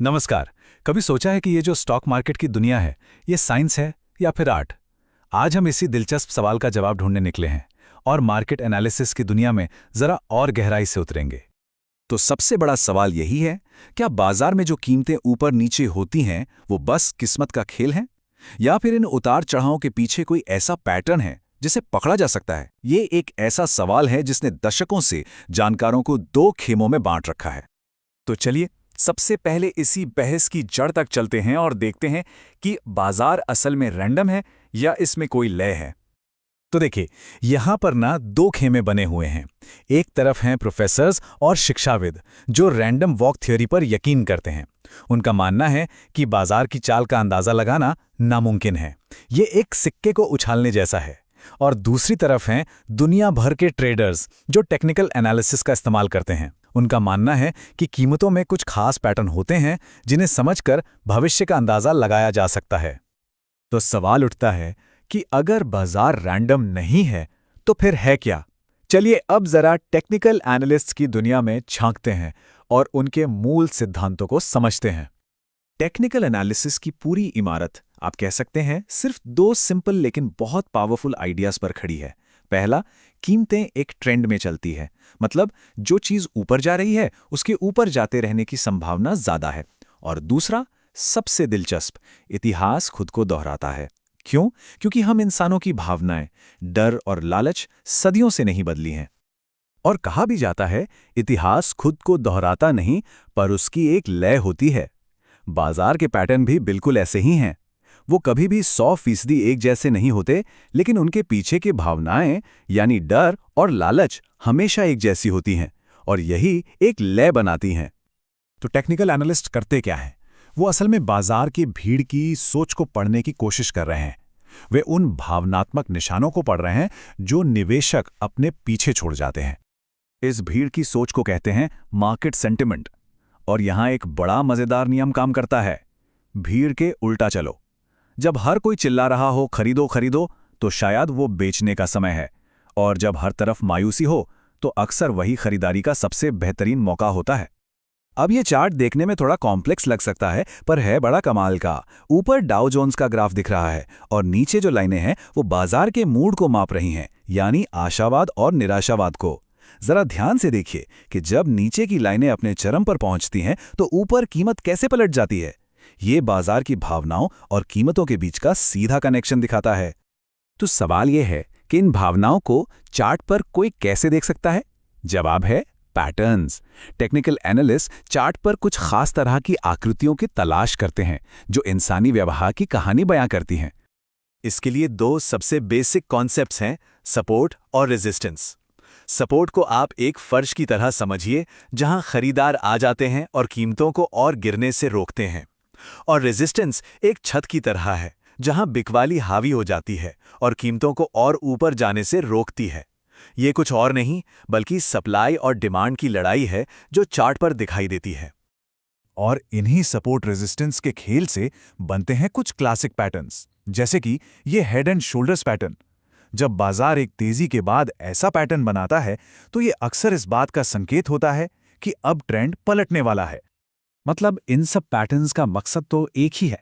नमस्कार। कभी सोचा है कि ये जो स्टॉक मार्केट की दुनिया है, ये साइंस है या फिर आर्ट? आज हम इसी दिलचस्प सवाल का जवाब ढूंढने निकले हैं और मार्केट एनालिसिस की दुनिया में जरा और गहराई से उतरेंगे। तो सबसे बड़ा सवाल यही है, क्या बाजार में जो कीमतें ऊपर नीचे होती हैं वो बस किस्मत का खेल है, या फिर इन उतार चढ़ावों के पीछे कोई ऐसा पैटर्न है जिसे पकड़ा जा सकता है? ये एक ऐसा सवाल है जिसने दशकों से जानकारों को दो खेमों में बांट रखा है। तो चलिए सबसे पहले इसी बहस की जड़ तक चलते हैं और देखते हैं कि बाजार असल में रैंडम है या इसमें कोई लय है। तो देखिए, यहां पर ना दो खेमे बने हुए हैं। एक तरफ हैं प्रोफेसर्स और शिक्षाविद जो रैंडम वॉक थ्योरी पर यकीन करते हैं। उनका मानना है कि बाजार की चाल का अंदाजा लगाना नामुमकिन है, ये एक सिक्के को उछालने जैसा है। और दूसरी तरफ हैं दुनिया भर के ट्रेडर्स जो टेक्निकल एनालिसिस का इस्तेमाल करते हैं। उनका मानना है कि कीमतों में कुछ खास पैटर्न होते हैं जिन्हें समझकर भविष्य का अंदाजा लगाया जा सकता है। तो सवाल उठता है कि अगर बाजार रैंडम नहीं है तो फिर है क्या? चलिए अब जरा टेक्निकल एनालिस्ट्स की दुनिया में झांकते हैं और उनके मूल सिद्धांतों को समझते हैं। टेक्निकल एनालिसिस की पूरी इमारत आप कह सकते हैं सिर्फ दो सिंपल लेकिन बहुत पावरफुल आइडियाज पर खड़ी है। पहला, कीमतें एक ट्रेंड में चलती है, मतलब जो चीज ऊपर जा रही है उसके ऊपर जाते रहने की संभावना ज्यादा है। और दूसरा, सबसे दिलचस्प, इतिहास खुद को दोहराता है। क्यों? क्योंकि हम इंसानों की भावनाएं, डर और लालच सदियों से नहीं बदली हैं। और कहा भी जाता है, इतिहास खुद को दोहराता नहीं पर उसकी एक लय होती है। बाजार के पैटर्न भी बिल्कुल ऐसे ही हैं। वो कभी भी 100% एक जैसे नहीं होते, लेकिन उनके पीछे की भावनाएं यानी डर और लालच हमेशा एक जैसी होती हैं और यही एक लय बनाती हैं। तो टेक्निकल एनालिस्ट करते क्या हैं? वो असल में बाजार की भीड़ की सोच को पढ़ने की कोशिश कर रहे हैं। वे उन भावनात्मक निशानों को पढ़ रहे हैं जो निवेशक अपने पीछे छोड़ जाते हैं। इस भीड़ की सोच को कहते हैं मार्केट सेंटिमेंट। और यहां एक बड़ा मजेदार नियम काम करता है, भीड़ के उल्टा चलो। जब हर कोई चिल्ला रहा हो खरीदो खरीदो, तो शायद वो बेचने का समय है। और जब हर तरफ मायूसी हो तो अक्सर वही खरीदारी का सबसे बेहतरीन मौका होता है। अब ये चार्ट देखने में थोड़ा कॉम्प्लेक्स लग सकता है, पर है बड़ा कमाल का। ऊपर डाउ जोन्स का ग्राफ दिख रहा है और नीचे जो लाइनें हैं वो बाजार के मूड को माप रही हैं, यानी आशावाद और निराशावाद को। जरा ध्यान से देखिए कि जब नीचे की लाइनें अपने चरम पर पहुंचती हैं तो ऊपर कीमत कैसे पलट जाती है। ये बाजार की भावनाओं और कीमतों के बीच का सीधा कनेक्शन दिखाता है। तो सवाल यह है कि इन भावनाओं को चार्ट पर कोई कैसे देख सकता है? जवाब है पैटर्न्स। टेक्निकल एनालिस्ट चार्ट पर कुछ खास तरह की आकृतियों की तलाश करते हैं जो इंसानी व्यवहार की कहानी बयां करती हैं। इसके लिए दो सबसे बेसिक कॉन्सेप्ट्स हैं, सपोर्ट और रेजिस्टेंस। सपोर्ट को आप एक फर्श की तरह समझिए जहां खरीदार आ जाते हैं और कीमतों को और गिरने से रोकते हैं। और रेजिस्टेंस एक छत की तरह है जहां बिकवाली हावी हो जाती है और कीमतों को और ऊपर जाने से रोकती है। ये कुछ और नहीं बल्कि सप्लाई और डिमांड की लड़ाई है जो चार्ट पर दिखाई देती है। और इन्हीं सपोर्ट रेजिस्टेंस के खेल से बनते हैं कुछ क्लासिक पैटर्न्स, जैसे कि ये हेड एंड शोल्डर्स पैटर्न। जब बाजार एक तेजी के बाद ऐसा पैटर्न बनाता है तो ये अक्सर इस बात का संकेत होता है कि अब ट्रेंड पलटने वाला है। मतलब इन सब पैटर्न्स का मकसद तो एक ही है,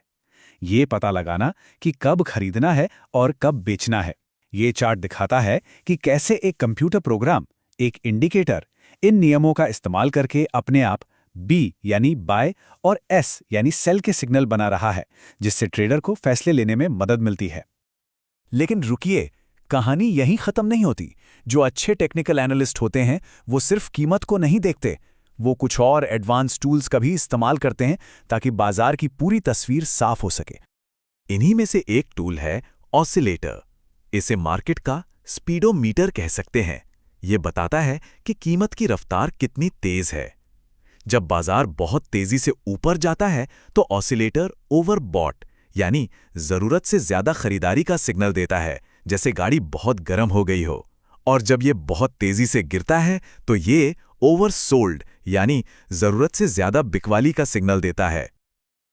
ये पता लगाना कि कब खरीदना है और कब बेचना है। ये चार्ट दिखाता है कि कैसे एक कंप्यूटर प्रोग्राम, एक इंडिकेटर, इन नियमों का इस्तेमाल करके अपने आप बी यानी बाय और एस यानी सेल के सिग्नल बना रहा है, जिससे ट्रेडर को फैसले लेने में मदद मिलती है। लेकिन रुकिए, कहानी यहीं खत्म नहीं होती। जो अच्छे टेक्निकल एनालिस्ट होते हैं वो सिर्फ कीमत को नहीं देखते, वो कुछ और एडवांस टूल्स का भी इस्तेमाल करते हैं ताकि बाजार की पूरी तस्वीर साफ हो सके। इन्हीं में से एक टूल है ऑसिलेटर। इसे मार्केट का स्पीडोमीटर कह सकते हैं। ये बताता है कि कीमत की रफ्तार कितनी तेज है। जब बाजार बहुत तेजी से ऊपर जाता है तो ऑसिलेटर ओवरबॉट यानी जरूरत से ज्यादा खरीदारी का सिग्नल देता है, जैसे गाड़ी बहुत गर्म हो गई हो। और जब ये बहुत तेजी से गिरता है तो ये ओवरसोल्ड यानी जरूरत से ज्यादा बिकवाली का सिग्नल देता है।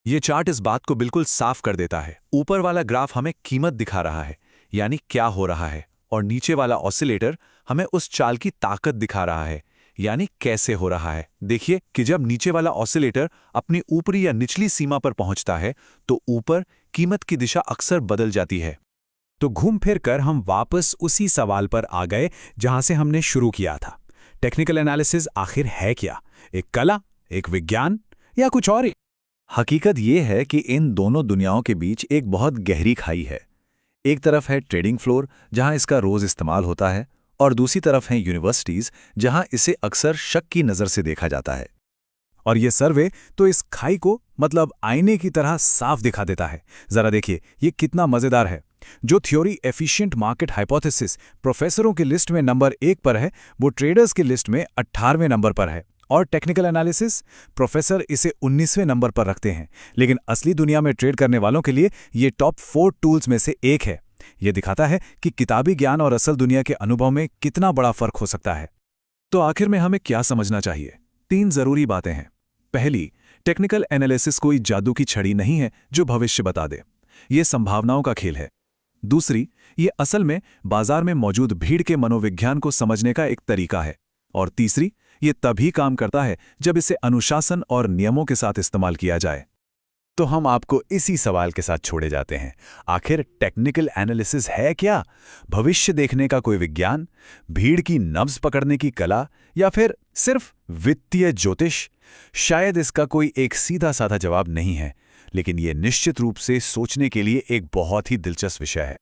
ये चार्ट इस बात को बिल्कुल साफ कर देता है। ऊपर वाला ग्राफ हमें कीमत दिखा रहा है, यानी क्या हो रहा है, और नीचे वाला ऑसिलेटर हमें उस चाल की ताकत दिखा रहा है, यानी कैसे हो रहा है। देखिए कि जब नीचे वाला ऑसिलेटर अपनी ऊपरी या निचली सीमा पर पहुंचता है तो ऊपर कीमत की दिशा अक्सर बदल जाती है। तो घूम फिर कर हम वापस उसी सवाल पर आ गए जहां से हमने शुरू किया था। टेक्निकल एनालिसिस आखिर है क्या? एक कला, एक विज्ञान या कुछ और ही? हकीकत ये है कि इन दोनों दुनियाओं के बीच एक बहुत गहरी खाई है। एक तरफ है ट्रेडिंग फ्लोर जहां इसका रोज इस्तेमाल होता है, और दूसरी तरफ हैं यूनिवर्सिटीज जहां इसे अक्सर शक की नज़र से देखा जाता है। और ये सर्वे तो इस खाई को मतलब आईने की तरह साफ दिखा देता है। जरा देखिए ये कितना मजेदार है। जो थ्योरी एफिशिएंट मार्केट हाइपोथेसिस प्रोफेसरों की लिस्ट में नंबर 1 पर है, वो ट्रेडर्स की लिस्ट में 18वें नंबर पर है। और टेक्निकल एनालिसिस प्रोफेसर इसे 19वें नंबर पर रखते हैं। लेकिन असली दुनिया में ट्रेड करने वालों के लिए ये टॉप 4 टूल्स में से एक है। ये दिखाता है कि किताबी ज्ञान और असल दुनिया के अनुभव में कितना बड़ा फर्क हो सकता है। तो आखिर में हमें क्या समझना चाहिए? 3 जरूरी बातें हैं। पहली, टेक्निकल एनालिसिस कोई जादू की छड़ी नहीं है जो भविष्य बता दे। ये संभावनाओं का खेल है। दूसरी, ये असल में बाजार में मौजूद भीड़ के मनोविज्ञान को समझने का एक तरीका है। और तीसरी, ये तभी काम करता है जब इसे अनुशासन और नियमों के साथ इस्तेमाल किया जाए। तो हम आपको इसी सवाल के साथ छोड़े जाते हैं। आखिर टेक्निकल एनालिसिस है क्या? भविष्य देखने का कोई विज्ञान, भीड़ की नब्ज पकड़ने की कला, या फिर सिर्फ वित्तीय ज्योतिष? शायद इसका कोई एक सीधा साधा जवाब नहीं है, लेकिन यह निश्चित रूप से सोचने के लिए एक बहुत ही दिलचस्प विषय है।